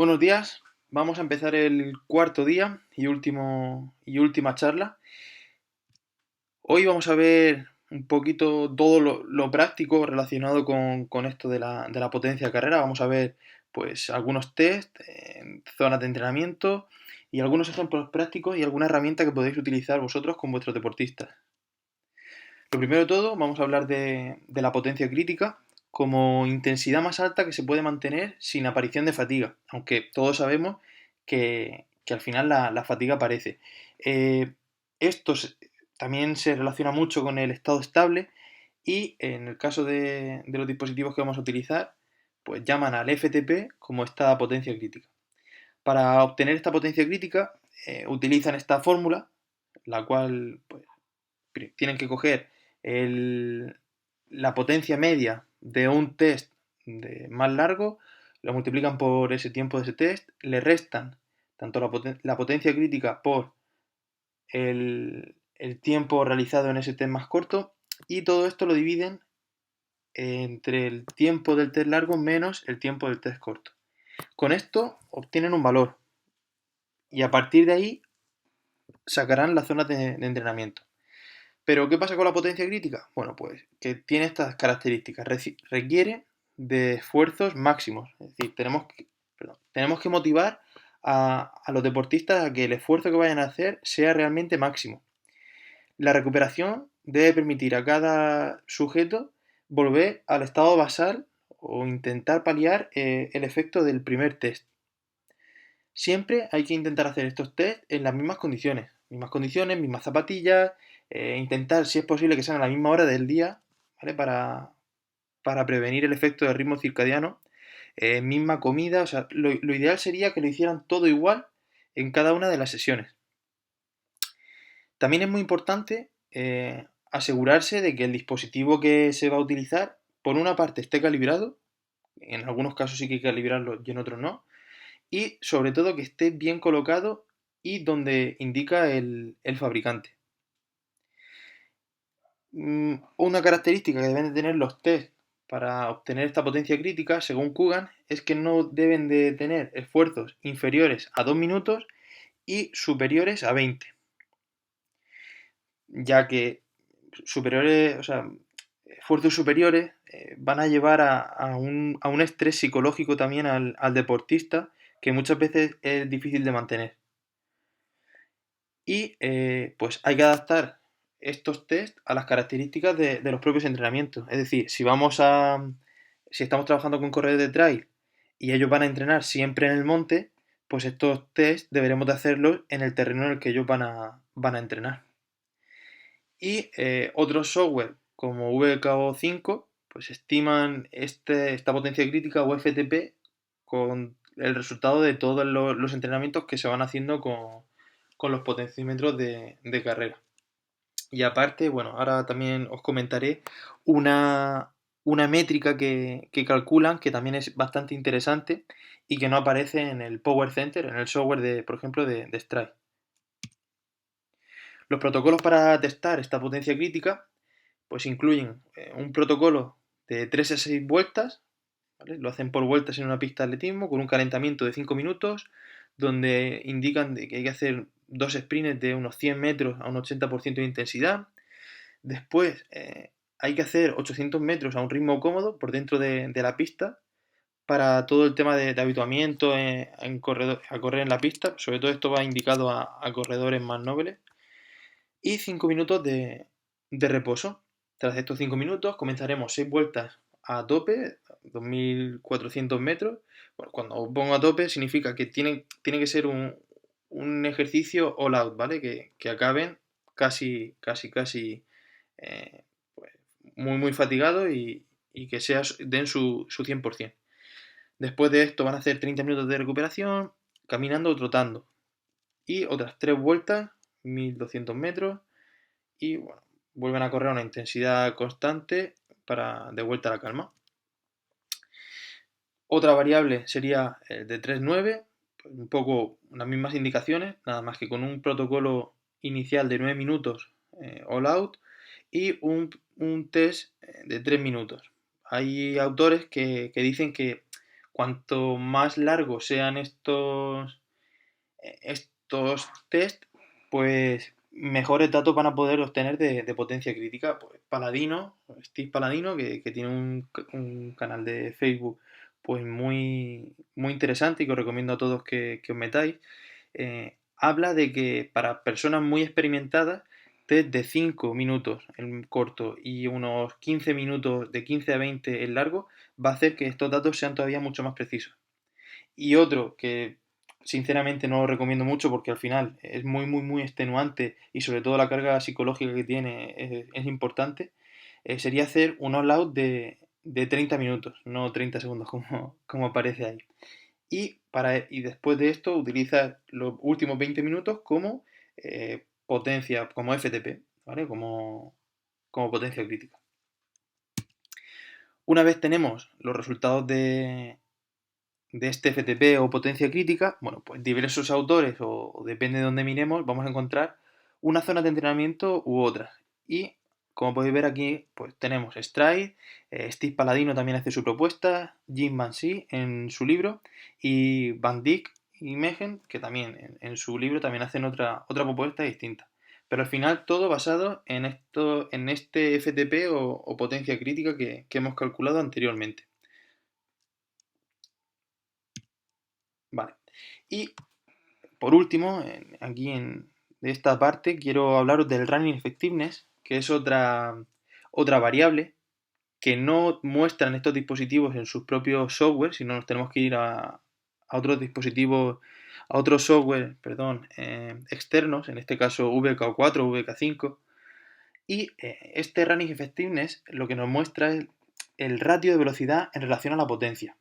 Buenos días, vamos a empezar el cuarto día y última charla. Hoy vamos a ver un poquito todo lo práctico relacionado con esto de la potencia de carrera. Vamos a ver pues algunos test, zonas de entrenamiento y algunos ejemplos prácticos y alguna herramienta que podéis utilizar vosotros con vuestros deportistas. Lo primero de todo, vamos a hablar de la potencia crítica como intensidad más alta que se puede mantener sin aparición de fatiga, aunque todos sabemos que al final la fatiga aparece. Eh, esto también se relaciona mucho con el estado estable y en el caso de los dispositivos que vamos a utilizar, pues llaman al FTP como esta potencia crítica. Para obtener esta potencia crítica, utilizan esta fórmula, la cual pues, tienen que coger el- la potencia media de un test más largo, lo multiplican por ese tiempo de ese test, le restan tanto la potencia crítica por el tiempo realizado en ese test más corto y todo esto lo dividen entre el tiempo del test largo menos el tiempo del test corto. Con esto obtienen un valor y a partir de ahí sacarán las zonas de entrenamiento. Pero, ¿qué pasa con la potencia crítica? Bueno, pues que tiene estas características. Requiere de esfuerzos máximos. Es decir, tenemos que motivar a los deportistas a que el esfuerzo que vayan a hacer sea realmente máximo. La recuperación debe permitir a cada sujeto volver al estado basal o intentar paliar el efecto del primer test. Siempre hay que intentar hacer estos test en las mismas condiciones, mismas zapatillas, intentar, si es posible, que sean a la misma hora del día, ¿vale? Para prevenir el efecto del ritmo circadiano, misma comida, o sea, lo ideal sería que lo hicieran todo igual en cada una de las sesiones. También es muy importante asegurarse de que el dispositivo que se va a utilizar, por una parte, esté calibrado, en algunos casos sí que hay que calibrarlo y en otros no, y sobre todo que esté bien colocado y donde indica el fabricante. Una característica que deben de tener los test para obtener esta potencia crítica, según Kugan, es que no deben de tener esfuerzos inferiores a 2 minutos y superiores a 20, ya que superiores, o sea, esfuerzos superiores van a llevar a un estrés psicológico también al deportista que muchas veces es difícil de mantener. Y pues hay que adaptar estos test a las características de los propios entrenamientos. Es decir, si estamos trabajando con corredores de trail y ellos van a entrenar siempre en el monte, pues estos test deberemos de hacerlos en el terreno en el que ellos van a entrenar. Y otros software como VKO5 pues estiman esta potencia crítica o FTP con el resultado de todos los entrenamientos que se van haciendo con los potenciómetros de carrera. Y aparte, bueno, ahora también os comentaré una, una métrica que calculan que también es bastante interesante y que no aparece en el Power Center, en el software de, por ejemplo, de Stride. Los protocolos para testar esta potencia crítica pues incluyen un protocolo de 3 a 6 vueltas, ¿vale? Lo hacen por vueltas en una pista de atletismo con un calentamiento de 5 minutos, donde indican que hay que hacer dos sprints de unos 100 metros a un 80% de intensidad. Después hay que hacer 800 metros a un ritmo cómodo por dentro de la pista para todo el tema de habituamiento a correr en la pista. Sobre todo esto va indicado a corredores más nobles. Y 5 minutos de reposo. Tras estos 5 minutos comenzaremos 6 vueltas a tope, 2400 metros. Bueno, cuando pongo a tope significa que tiene que ser un ejercicio all out, ¿vale? Que acaben casi eh, pues, muy fatigado y que den su 100%. Después de esto van a hacer 30 minutos de recuperación, caminando o trotando. Y otras 3 vueltas, 1200 metros, y bueno, vuelven a correr a una intensidad constante para de vuelta a la calma. Otra variable sería el de 3-9, pues un poco las mismas indicaciones, nada más que con un protocolo inicial de 9 minutos all out y un test de 3 minutos. Hay autores que dicen que Cuanto más largos sean estos test, pues mejores datos van a poder obtener de potencia crítica. Pues Paladino, Steve Paladino, que tiene un canal de Facebook pues muy interesante y que os recomiendo a todos que os metáis, habla de que para personas muy experimentadas, test de 5 minutos en corto y unos 15 minutos de 15 a 20 en largo va a hacer que estos datos sean todavía mucho más precisos. Y otro que sinceramente no lo recomiendo mucho porque al final es muy extenuante y sobre todo la carga psicológica que tiene es importante, sería hacer un all-out de 30 minutos, no 30 segundos como aparece ahí. Y después de esto utiliza los últimos 20 minutos como potencia, como FTP, ¿vale? Como potencia crítica. Una vez tenemos los resultados de este FTP o potencia crítica, bueno, pues diversos autores o depende de dónde miremos, vamos a encontrar una zona de entrenamiento u otra. Y como podéis ver aquí, pues tenemos Stride, Steve Paladino también hace su propuesta, Jim Mancy en su libro y Van Dyck y Megen, que también en su libro también hacen otra propuesta distinta. Pero al final todo basado en este FTP o potencia crítica que hemos calculado anteriormente. Vale. Y por último, de esta parte, quiero hablaros del running effectiveness, que es otra variable que no muestran estos dispositivos en sus propios software, sino nos tenemos que ir a otros dispositivos, a otros software, perdón, externos, en este caso VK4 o VK5. Y este running effectiveness lo que nos muestra es el ratio de velocidad en relación a la potencia.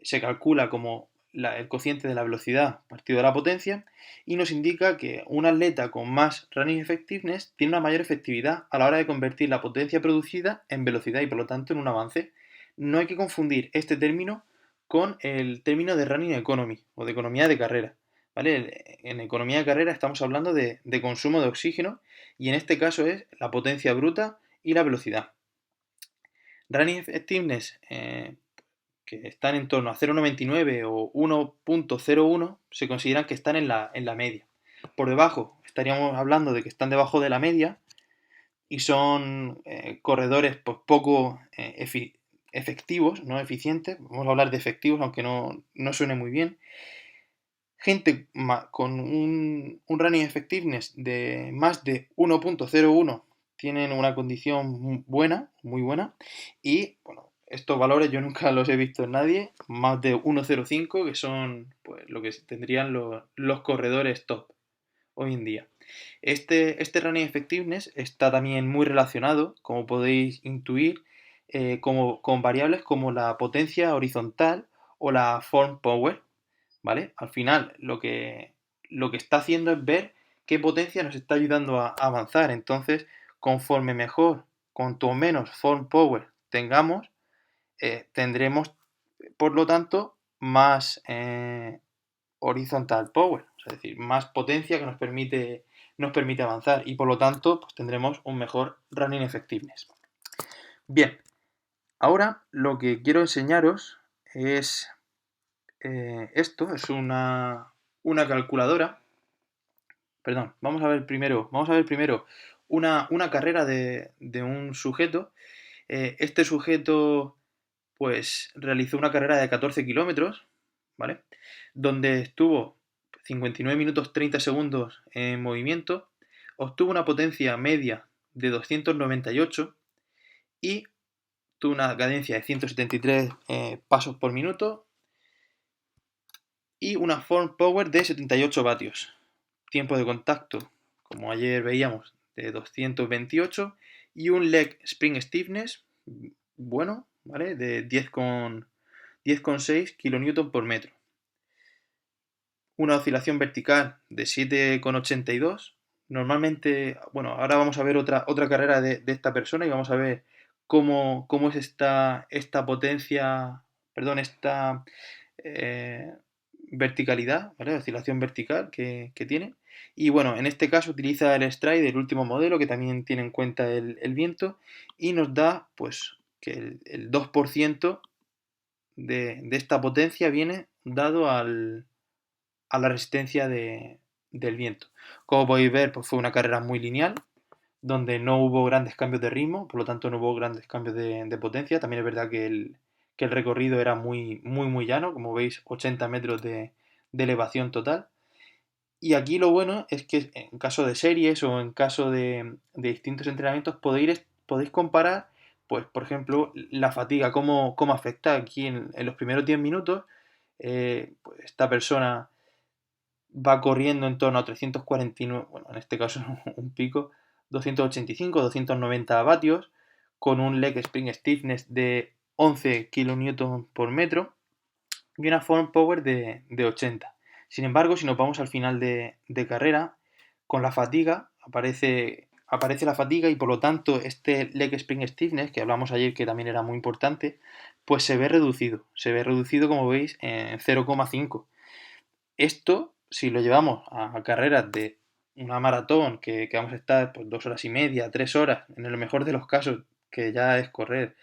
Se calcula como el cociente de la velocidad partido de la potencia y nos indica que un atleta con más running effectiveness tiene una mayor efectividad a la hora de convertir la potencia producida en velocidad y por lo tanto en un avance. No hay que confundir este término con el término de running economy o de economía de carrera. ¿Vale? En economía de carrera estamos hablando de consumo de oxígeno y en este caso es la potencia bruta y la velocidad. Running effectiveness que están en torno a 0,99 o 1,01 se consideran que están en la media. Por debajo estaríamos hablando de que están debajo de la media y son corredores pues, poco efectivos, no eficientes. Vamos a hablar de efectivos, aunque no suene muy bien. Gente con un running effectiveness de más de 1,01 tienen una condición buena, muy buena, y bueno, estos valores yo nunca los he visto en nadie, más de 1,05 que son pues, lo que tendrían los corredores top hoy en día. Este running effectiveness está también muy relacionado, como podéis intuir, con variables como la potencia horizontal o la form power, ¿vale? Al final, lo que está haciendo es ver qué potencia nos está ayudando a avanzar. Entonces, conforme mejor, cuanto menos form power tengamos, tendremos, por lo tanto, más horizontal power, es decir, más potencia que nos permite avanzar y por lo tanto pues, tendremos un mejor running effectiveness. Bien, ahora lo que quiero enseñaros es esto, es una calculadora. Perdón, vamos a ver primero una carrera de un sujeto. Este sujeto pues realizó una carrera de 14 kilómetros, ¿vale? Donde estuvo 59 minutos 30 segundos en movimiento, obtuvo una potencia media de 298 y tuvo una cadencia de 173 pasos por minuto y una form power de 78 vatios. Tiempo de contacto, como ayer veíamos, de 228 y un leg spring stiffness bueno, ¿vale? De 10,6 kN por metro. Una oscilación vertical de 7,82. Normalmente, bueno, ahora vamos a ver otra carrera de esta persona y vamos a ver cómo es esta potencia, perdón, esta eh, verticalidad, ¿vale? Oscilación vertical que tiene. Y bueno, en este caso utiliza el Stride del último modelo que también tiene en cuenta el viento y nos da pues que el 2% de esta potencia viene dado a la resistencia del viento. Como podéis ver, pues fue una carrera muy lineal, donde no hubo grandes cambios de ritmo, por lo tanto no hubo grandes cambios de potencia. También es verdad que el recorrido era muy llano, como veis, 80 metros de elevación total. Y aquí lo bueno es que en caso de series o en caso de distintos entrenamientos podéis comparar, pues, por ejemplo, la fatiga, cómo afecta aquí en los primeros 10 minutos. Pues esta persona va corriendo en torno a 349, bueno, en este caso un pico, 285, 290 vatios, con un leg spring stiffness de 11 kN por metro y una form power de 80. Sin embargo, si nos vamos al final de carrera, con la fatiga, aparece la fatiga y por lo tanto este leg spring stiffness, que hablamos ayer que también era muy importante, pues se ve reducido. Se ve reducido, como veis, en 0,5. Esto, si lo llevamos a carreras de una maratón que vamos a estar pues 2 horas y media, 3 horas, en el mejor de los casos, que ya es correr,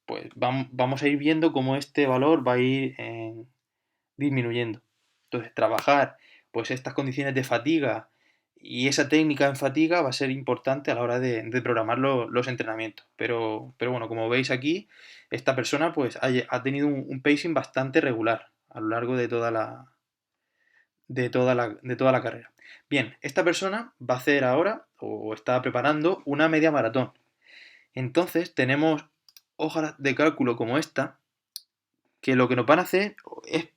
pues vamos a ir viendo cómo este valor va a ir disminuyendo. Entonces, trabajar pues estas condiciones de fatiga y esa técnica en fatiga va a ser importante a la hora de programar los entrenamientos. Pero bueno, como veis aquí, esta persona pues ha tenido un pacing bastante regular a lo largo de toda la carrera. Bien, esta persona va a hacer ahora o está preparando una media maratón. Entonces tenemos hojas de cálculo como esta que lo que nos van a hacer es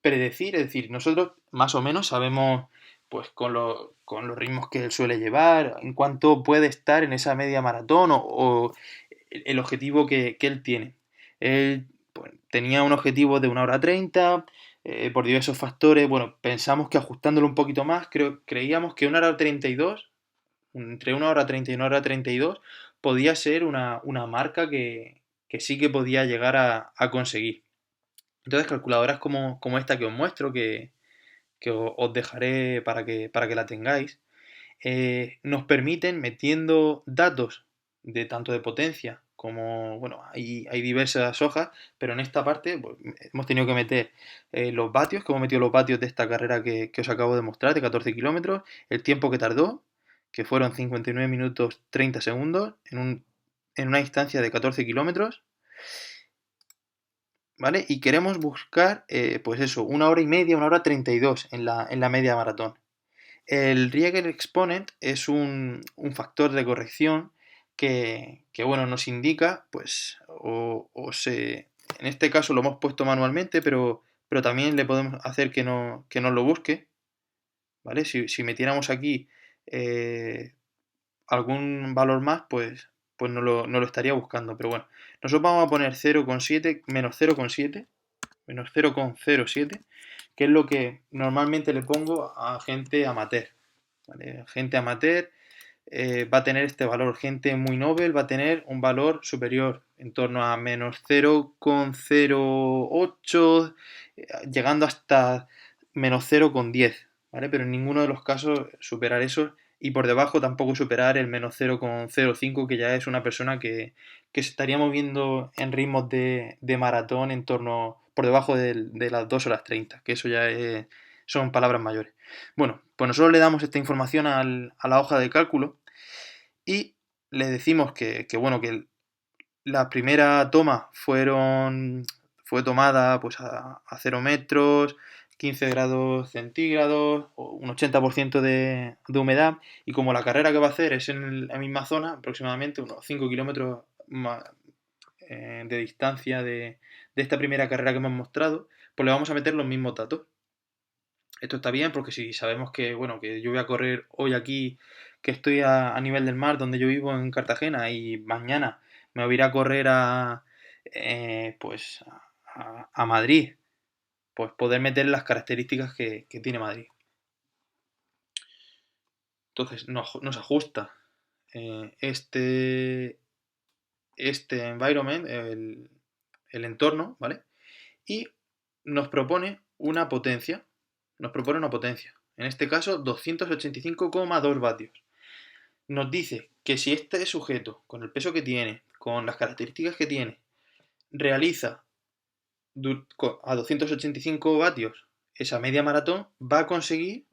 predecir, es decir, nosotros más o menos sabemos pues con los ritmos que él suele llevar, en cuánto puede estar en esa media maratón o el objetivo que él tiene. Él pues, tenía un objetivo de 1 hora 30, por diversos factores, bueno, pensamos que ajustándolo un poquito más, creíamos que 1 hora 32, entre 1 hora 30 y 1 hora 32, podía ser una marca que sí que podía llegar a conseguir. Entonces, calculadoras como esta que os muestro, que os dejaré para que la tengáis, nos permiten, metiendo datos de tanto de potencia como, bueno, hay diversas hojas, pero en esta parte pues, hemos tenido que meter los vatios, que hemos metido los vatios de esta carrera que os acabo de mostrar, de 14 kilómetros, el tiempo que tardó, que fueron 59 minutos 30 segundos en una distancia de 14 kilómetros, ¿vale? Y queremos buscar, pues eso, 1 hora y media, 1 hora 32 en la media maratón. El Rieger Exponent es un factor de corrección bueno, nos indica, pues, en este caso lo hemos puesto manualmente, pero también le podemos hacer que nos lo busque, ¿vale? Si metiéramos aquí eh, algún valor más, pues no lo estaría buscando, pero bueno, nosotros vamos a poner 0,7, menos 0,07, que es lo que normalmente le pongo a gente amateur, ¿vale? Gente amateur va a tener este valor, gente muy novel va a tener un valor superior, en torno a menos 0,08, llegando hasta menos 0,10, ¿vale? Pero en ninguno de los casos superar eso y por debajo tampoco superar el menos 0,05, que ya es una persona que se estaría moviendo en ritmos de maratón en torno por debajo de las 2 horas 30, que eso ya son palabras mayores. Bueno, pues nosotros le damos esta información a la hoja de cálculo y le decimos bueno, que la primera toma fue tomada pues a 0 metros, 15 grados centígrados, un 80% de humedad, y como la carrera que va a hacer es en la misma zona, aproximadamente unos 5 kilómetros de distancia de esta primera carrera que hemos mostrado, pues le vamos a meter los mismos datos. Esto está bien porque si sabemos que, bueno, que yo voy a correr hoy aquí, que estoy a nivel del mar, donde yo vivo en Cartagena, y mañana me voy a ir a correr pues a Madrid, pues poder meter las características que tiene Madrid. Entonces nos ajusta este environment, el entorno, ¿vale? Y nos propone una potencia. Nos propone una potencia. En este caso, 285,2 vatios. Nos dice que si este sujeto, con el peso que tiene, con las características que tiene, realiza a 285 vatios esa media maratón, va a conseguir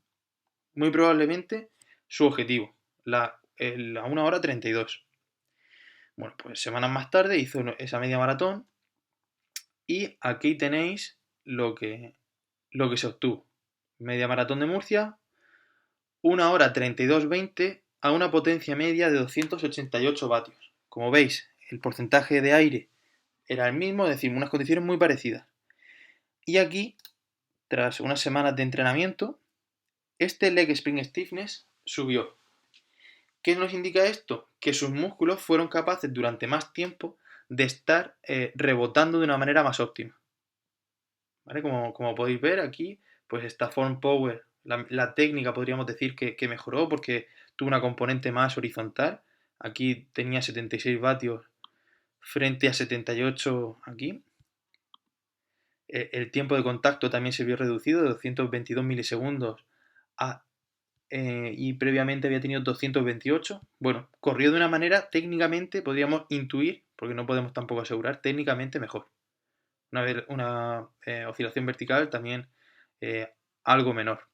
muy probablemente su objetivo, la 1 hora 32. Bueno, pues semanas más tarde hizo esa media maratón y aquí tenéis lo que se obtuvo. Media maratón de Murcia, 1 hora 32:20 a una potencia media de 288 vatios. Como veis, el porcentaje de aire era el mismo, es decir, unas condiciones muy parecidas. Y aquí, tras unas semanas de entrenamiento, este leg spring stiffness subió. ¿Qué nos indica esto? Que sus músculos fueron capaces durante más tiempo de estar rebotando de una manera más óptima. ¿Vale? Como podéis ver aquí, pues esta Form Power, la técnica podríamos decir que mejoró porque tuvo una componente más horizontal. Aquí tenía 76 vatios frente a 78 aquí. El tiempo de contacto también se vio reducido de 222 milisegundos y previamente había tenido 228. Bueno, corrió de una manera técnicamente, podríamos intuir, porque no podemos tampoco asegurar, técnicamente mejor. Una oscilación vertical también algo menor.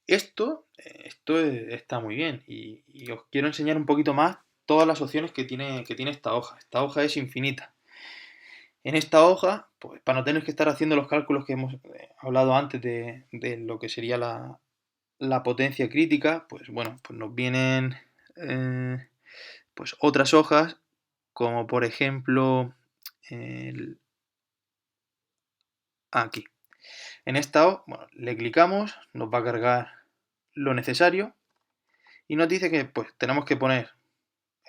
Esto está muy bien y os quiero enseñar un poquito más todas las opciones que tiene esta hoja. Esta hoja es infinita. En esta hoja, pues para no tener que estar haciendo los cálculos que hemos hablado antes de lo que sería la potencia crítica, pues bueno, pues nos vienen pues otras hojas, como por ejemplo aquí. En esta hoja, bueno, le clicamos, nos va a cargar lo necesario y nos dice que pues tenemos que poner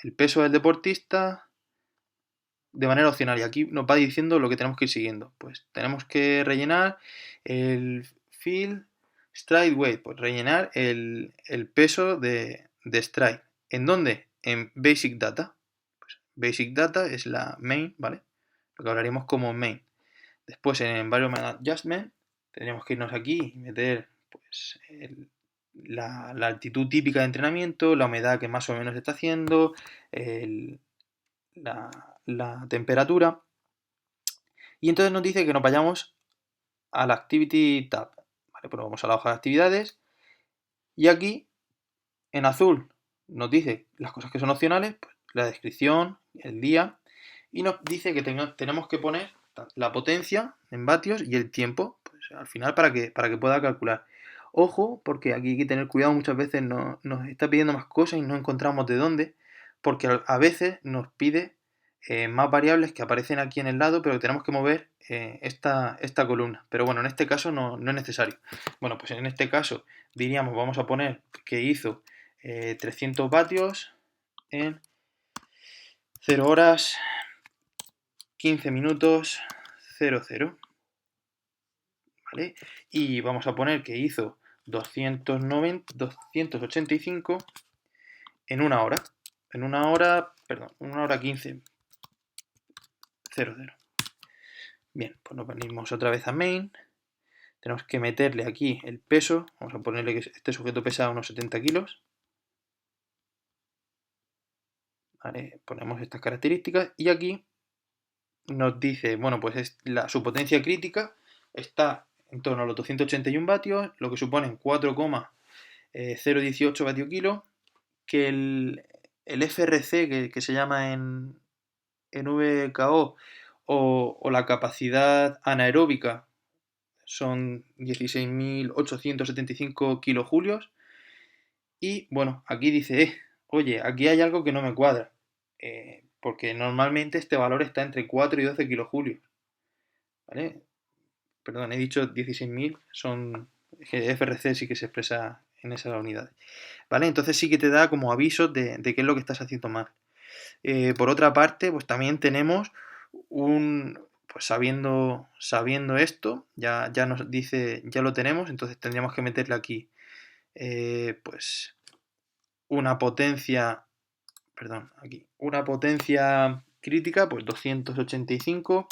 el peso del deportista de manera opcional y aquí nos va diciendo lo que tenemos que ir siguiendo. Pues tenemos que rellenar el field stride weight, pues rellenar el peso de stride. ¿En dónde? En basic data. Pues basic data es la main, ¿vale? Lo que hablaríamos como main. Después en environment adjustment tendríamos que irnos aquí y meter pues la altitud típica de entrenamiento, la humedad que más o menos está haciendo, la temperatura. Y entonces nos dice que nos vayamos a la Activity tab. Vale, pues vamos a la hoja de actividades. Y aquí, en azul, nos dice las cosas que son opcionales, pues, la descripción, el día. Y nos dice que tenemos que poner la potencia en vatios y el tiempo, pues al final para que pueda calcular. Ojo, porque aquí hay que tener cuidado, muchas veces nos está pidiendo más cosas y no encontramos de dónde, porque a veces nos pide más variables que aparecen aquí en el lado, pero tenemos que mover esta columna. Pero bueno, en este caso no es necesario. Bueno, pues en este caso diríamos, vamos a poner que hizo 300 vatios en 0 horas 15 minutos 00, ¿vale? Y vamos a poner que hizo 285 en una hora. En una hora, perdón, 1 hora 15 00. Bien, pues nos venimos otra vez a main. Tenemos que meterle aquí el peso. Vamos a ponerle que este sujeto pesa unos 70 kilos. ¿Vale? Ponemos estas características y aquí nos dice, bueno, pues su potencia crítica está en torno a los 281 vatios, lo que supone 4,018 vatio kilo, que el FRC, que se llama en VKO, o la capacidad anaeróbica, son 16.875 kilojulios. Y bueno, aquí dice, oye, aquí hay algo que no me cuadra, porque normalmente este valor está entre 4 y 12 kilojulios, ¿vale? Perdón, he dicho 16.000, son FRC sí que se expresa en esas unidades, ¿vale? Entonces sí que te da como aviso de qué es lo que estás haciendo mal. Por otra parte, pues también tenemos pues sabiendo esto, ya nos dice, ya lo tenemos, entonces tendríamos que meterle aquí, pues una potencia, perdón, aquí, una potencia crítica, pues 285,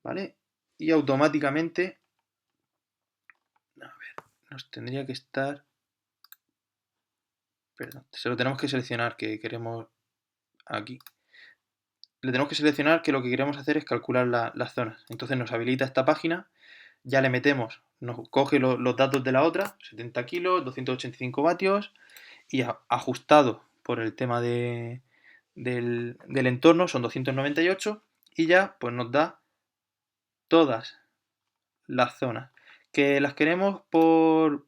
¿vale? Y automáticamente, a ver, nos tendría que estar, perdón, se lo tenemos que seleccionar, que queremos aquí. le tenemos que seleccionar que lo que queremos hacer es calcular las zonas. Entonces nos habilita esta página, ya le metemos, nos coge los datos de la otra, 70 kilos, 285 vatios, y ajustado por el tema del entorno son 298, y ya pues nos da todas las zonas. Que las queremos por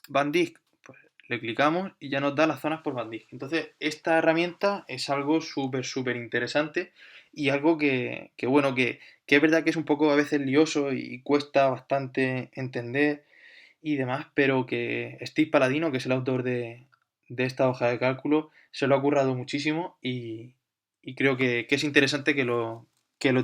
Bandisk, pues le clicamos y ya nos da las zonas por Bandisk. Entonces, esta herramienta es algo súper interesante y algo bueno, que es verdad que es un poco a veces lioso y cuesta bastante entender y demás, pero que Steve Paladino, que es el autor de esta hoja de cálculo, se lo ha currado muchísimo y creo que es interesante que lo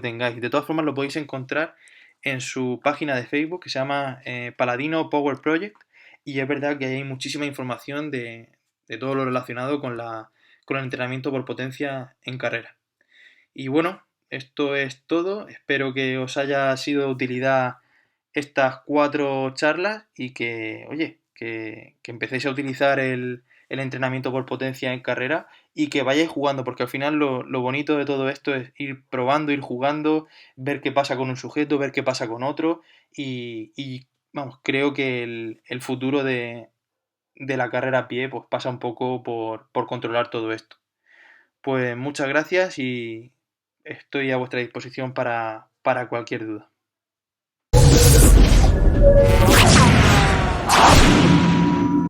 tengáis. De todas formas, lo podéis encontrar en su página de Facebook que se llama Paladino Power Project y es verdad que hay muchísima información de todo lo relacionado con el entrenamiento por potencia en carrera. Y bueno, esto es todo. Espero que os haya sido de utilidad estas 4 charlas y que, oye, que empecéis a utilizar el entrenamiento por potencia en carrera y que vayáis jugando, porque al final lo bonito de todo esto es ir probando, ir jugando, ver qué pasa con un sujeto, ver qué pasa con otro y vamos, creo que el futuro de la carrera a pie pues pasa un poco por controlar todo esto. Pues muchas gracias y estoy a vuestra disposición para cualquier duda.